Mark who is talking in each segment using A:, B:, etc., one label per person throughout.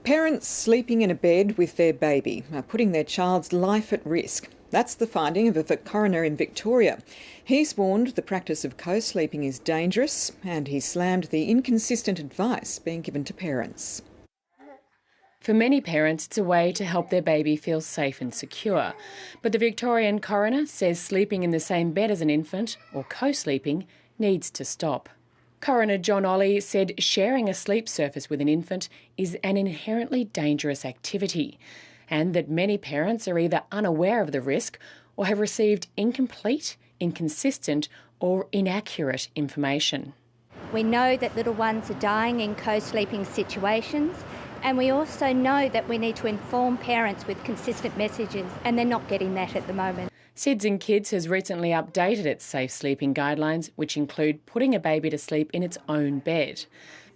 A: Parents sleeping in a bed with their baby are putting their child's life at risk. That's the finding of a coroner in Victoria. He's warned the practice of co-sleeping is dangerous, and he slammed the inconsistent advice being given to parents.
B: For many parents, it's a way to help their baby feel safe and secure. But the Victorian coroner says sleeping in the same bed as an infant, or co-sleeping, needs to stop. Coroner John Olley said sharing a sleep surface with an infant is an inherently dangerous activity, and that many parents are either unaware of the risk or have received incomplete, inconsistent or inaccurate information.
C: We know that little ones are dying in co-sleeping situations, and we also know that we need to inform parents with consistent messages, and they're not getting that at the moment.
B: SIDS and Kids has recently updated its safe sleeping guidelines, which include putting a baby to sleep in its own bed.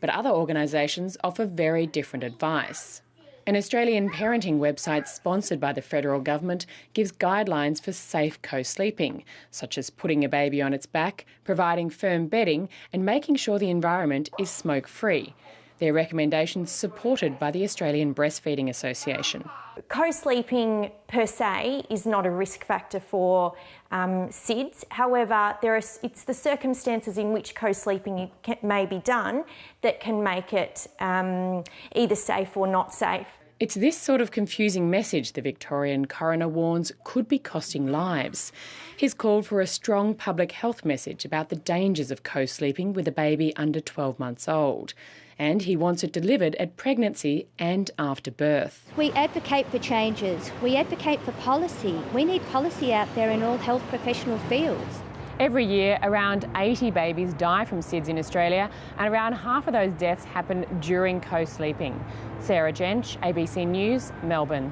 B: But other organisations offer very different advice. An Australian parenting website sponsored by the federal government gives guidelines for safe co-sleeping, such as putting a baby on its back, providing firm bedding and making sure the environment is smoke-free. Their recommendations supported by the Australian Breastfeeding Association.
D: Co-sleeping per se is not a risk factor for SIDS. However, it's the circumstances in which co-sleeping may be done that can make it either safe or not safe.
B: It's this sort of confusing message the Victorian coroner warns could be costing lives. He's called for a strong public health message about the dangers of co-sleeping with a baby under 12 months old. And he wants it delivered at pregnancy and after birth.
C: We advocate for changes. We advocate for policy. We need policy out there in all health professional fields.
B: Every year, around 80 babies die from SIDS in Australia, and around half of those deaths happen during co-sleeping. Sarah Jench, ABC News, Melbourne.